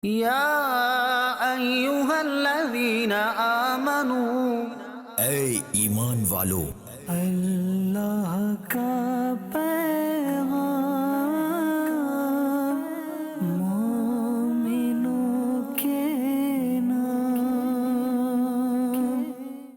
یا ایہا الذین آمنوا، اے ایمان والو، اللہ کا پیغام مومنوں کے نام۔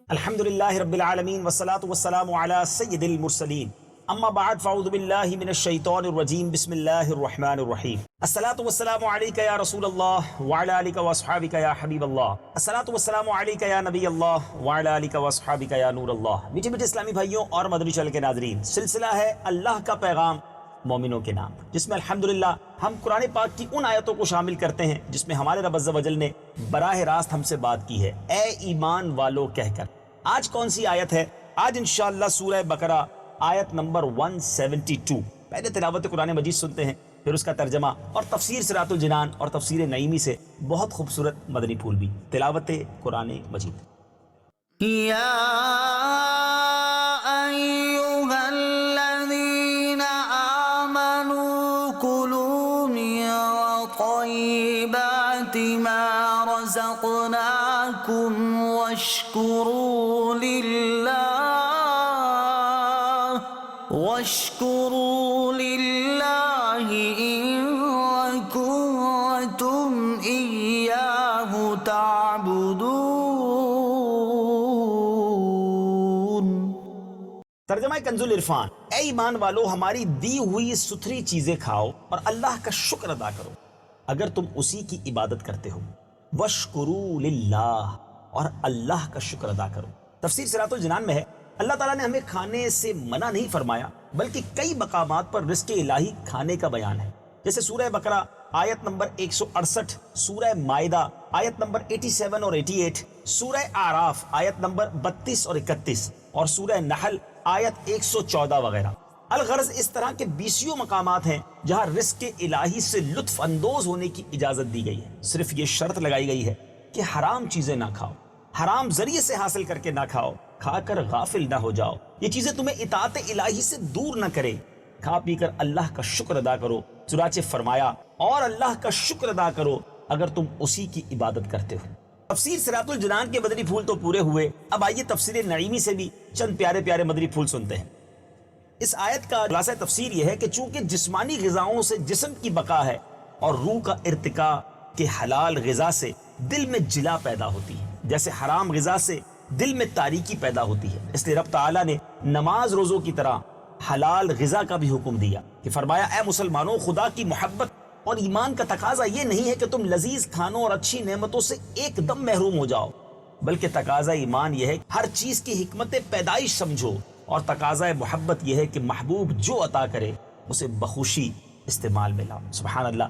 الحمدللہ رب العالمین والصلاة والسلام علی سید المرسلین، اما بعد فاعوذ باللہ من الشیطان الرجیم، بسم اللہ الرحمن الرحیم۔ الصلاة والسلام علیک یا رسول اللہ وعلی آلک واصحابک یا حبیب اللہ، الصلاة والسلام علیک یا نبی اللہ وعلی آلک واصحابک یا نور اللہ۔ میٹھے میٹھے اسلامی بھائیوں اور مدنی چینل کے ناظرین، سلسلہ ہے اللہ کا پیغام مومنوں کے نام، جس میں الحمدللہ ہم قرآن پاک کی ان آیتوں کو شامل کرتے ہیں جس میں ہمارے رب عز و جل نے براہ راست ہم سے بات کی ہے، اے ایمان والو کہہ کر۔ آج کون سی آیت ہے؟ آج انشاءاللہ سورہ بقرہ آیت نمبر 172۔ پہلے تلاوت قرآن مجید سنتے ہیں، پھر اس کا ترجمہ اور تفسیر صراط الجنان اور تفسیر نعیمی سے بہت خوبصورت مدنی پھول بھی۔ تلاوت قرآن مجید۔ یا ایہا الذین آمنوا کلوا من طیبات ما رزقناکم واشکروا للہ ان کنتم ایاہ تعبدون۔ ترجمہ کنز العرفان۔ اے ایمان والو، ہماری دی ہوئی ستھری چیزیں کھاؤ اور اللہ کا شکر ادا کرو اگر تم اسی کی عبادت کرتے ہو۔ واشکروا للہ، اور اللہ کا شکر ادا کرو۔ تفسیر صراط الجنان میں ہے، اللہ تعالیٰ نے ہمیں کھانے سے منع نہیں فرمایا، بلکہ کئی مقامات پر رزق الہی کھانے کا بیان ہے، جیسے سورہ بقرہ آیت نمبر 168، سورہ مائدہ آیت نمبر 87 اور 88، سورہ اعراف آیت نمبر 32 اور 31، اور سورہ نحل آیت 114 وغیرہ۔ الغرض اس طرح کے بیسیوں مقامات ہیں جہاں رزق الہی سے لطف اندوز ہونے کی اجازت دی گئی ہے، صرف یہ شرط لگائی گئی ہے کہ حرام چیزیں نہ کھاؤ، حرام ذریعے سے حاصل کر کے نہ کھاؤ، کھا کر غافل نہ ہو جاؤ، یہ چیزیں تمہیں اطاعت الہی سے دور نہ کرے، کھا پی کر اللہ کا شکر ادا کرو۔ چنانچہ فرمایا، اور اللہ کا شکر ادا کرو اگر تم اسی کی عبادت کرتے ہو۔ تفسیر صراط الجنان کے مدنی پھول تو پورے ہوئے، اب آئیے تفسیر نعیمی سے بھی چند پیارے پیارے مدنی پھول سنتے ہیں۔ اس آیت کا خلاصہ تفسیر یہ ہے کہ چونکہ جسمانی غذاؤں سے جسم کی بقا ہے اور روح کا ارتقاء کے حلال غذا سے دل میں جلا پیدا ہوتی ہے، جیسے حرام غذا سے دل میں تاریکی پیدا ہوتی ہے، اس لیے رب تعالیٰ نے نماز روزوں کی طرح حلال غذا کا بھی حکم دیا کہ فرمایا، اے مسلمانوں، خدا کی محبت اور ایمان کا تقاضا یہ نہیں ہے کہ تم لذیذ کھانوں اور اچھی نعمتوں سے ایک دم محروم ہو جاؤ، بلکہ تقاضا ایمان یہ ہے کہ ہر چیز کی حکمت پیدائش سمجھو، اور تقاضا محبت یہ ہے کہ محبوب جو عطا کرے اسے بخوشی استعمال میں لاؤ۔ سبحان اللہ۔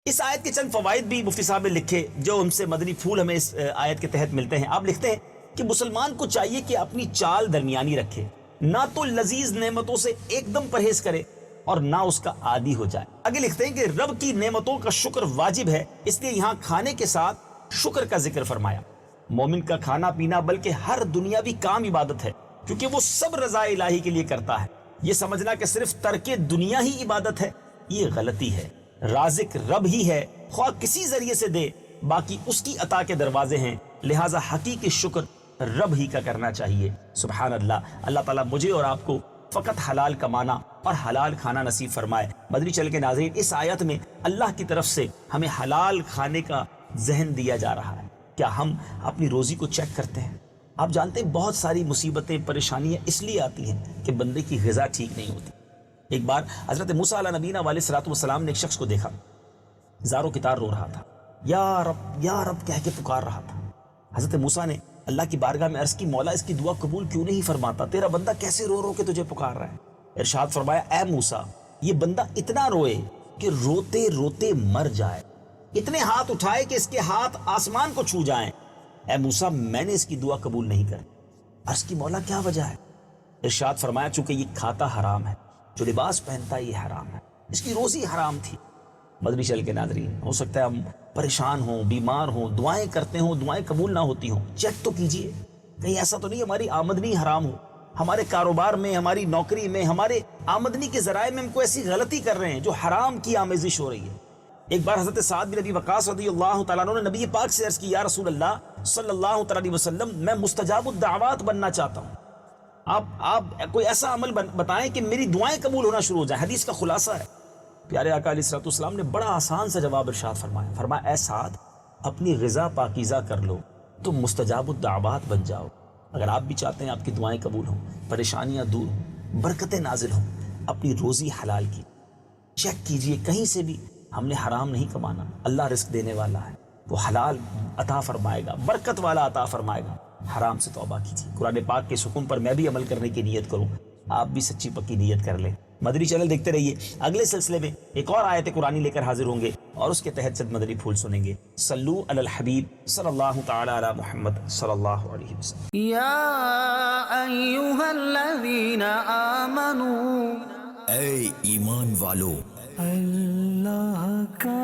اس آیت کے چند فوائد بھی مفتی صاحب نے لکھے جو ہم سے مدنی پھول ہمیں اس آیت کے تحت ملتے ہیں۔ آپ لکھتے ہیں کہ مسلمان کو چاہیے کہ اپنی چال درمیانی رکھے، نہ تو لذیذ نعمتوں سے ایک دم پرہیز کرے اور نہ اس کا عادی ہو جائے۔ آگے لکھتے ہیں کہ رب کی نعمتوں کا شکر واجب ہے، اس لیے یہاں کھانے کے ساتھ شکر کا ذکر فرمایا۔ مومن کا کھانا پینا بلکہ ہر دنیاوی کام عبادت ہے، کیونکہ وہ سب رضا الہی کے لیے کرتا ہے۔ یہ سمجھنا کہ صرف ترک دنیا ہی عبادت ہے، یہ غلطی ہے۔ رازق رب ہی ہے، خواہ کسی ذریعے سے دے، باقی اس کی عطا کے دروازے ہیں، لہٰذا حقیقی شکر رب ہی کا کرنا چاہیے۔ سبحان اللہ۔ اللہ تعالیٰ مجھے اور آپ کو فقط حلال کمانا اور حلال کھانا نصیب فرمائے۔ مدنی چینل کے ناظرین، اس آیت میں اللہ کی طرف سے ہمیں حلال کھانے کا ذہن دیا جا رہا ہے۔ کیا ہم اپنی روزی کو چیک کرتے ہیں؟ آپ جانتے ہیں بہت ساری مصیبتیں، پریشانیاں اس لیے آتی ہیں کہ بندے کی غذا ٹھیک نہیں ہوتی۔ ایک بار حضرت موسیٰ علیہ نبینا علیہ الصلوۃ والسلام نے ایک شخص کو دیکھا، زاروں کی تار رو رہا تھا، یا رب کہہ کے پکار رہا تھا۔ حضرت موسیٰ نے اللہ کی بارگاہ میں عرض کی، مولا اس کی دعا قبول کیوں نہیں فرماتا؟ تیرا بندہ کیسے رو رو کے تجھے پکار رہا ہے؟ ارشاد فرمایا، اے موسیٰ، یہ بندہ اتنا روئے کہ روتے روتے مر جائے، اتنے ہاتھ اٹھائے کہ اس کے ہاتھ آسمان کو چھو جائیں، اے موسیٰ میں نے اس کی دعا قبول نہیں کر۔ عرض کی، مولا کیا وجہ ہے؟ ارشاد فرمایا، چونکہ یہ کھاتا حرام ہے، جو لباس پہنتا ہے یہ حرام ہے، اس کی روزی حرام تھی۔ مدنی چینل کے ناظرین، ہو سکتا ہے ہم پریشان ہوں، بیمار ہوں، دعائیں کرتے ہوں، دعائیں قبول نہ ہوتی ہوں، چیک تو کیجئے، کہیں ایسا تو نہیں ہماری آمدنی حرام ہو، ہمارے کاروبار میں، ہماری نوکری میں، ہمارے آمدنی کے ذرائع میں ہم کو ایسی غلطی کر رہے ہیں جو حرام کی آمیزش ہو رہی ہے۔ ایک بار حضرت سعد بن ابی وقاص رضی اللہ تعالیٰ عنہ نے نبی پاک سے عرض کی یا رسول اللہ صلی اللہ تعالیٰ علیہ وسلم میں مستجاب الدعوات بننا چاہتا ہوں، آپ کوئی ایسا عمل بتائیں کہ میری دعائیں قبول ہونا شروع ہو جائیں۔ حدیث کا خلاصہ ہے، پیارے آقا علیہ الصلوۃ والسلام نے بڑا آسان سا جواب ارشاد فرمایا اے سعد اپنی غذا پاکیزہ کر لو تم مستجاب الدعوات بن جاؤ۔ اگر آپ بھی چاہتے ہیں آپ کی دعائیں قبول ہوں، پریشانیاں دور ہوں، برکتیں نازل ہوں، اپنی روزی حلال کی چیک کیجئے، کہیں سے بھی ہم نے حرام نہیں کمانا، اللہ رزق دینے والا ہے، وہ حلال عطا فرمائے گا، برکت والا عطا فرمائے گا، حرام سے توبہ کیجیے۔ قرآن پاک کے حکم پر میں بھی عمل کرنے کی نیت کروں، آپ بھی سچی پکی نیت کر لیں۔ مدنی چینل دیکھتے رہیے، اگلے سلسلے میں ایک اور آیت قرآنی لے کر حاضر ہوں گے اور اس کے تحت چند مدنی پھول سنیں گے۔ صلو علی الحبیب صلی اللہ تعالی علی محمد صلی اللہ علیہ وسلم۔ يا أيها الذين آمنوا اے ایمان والو اللہ کا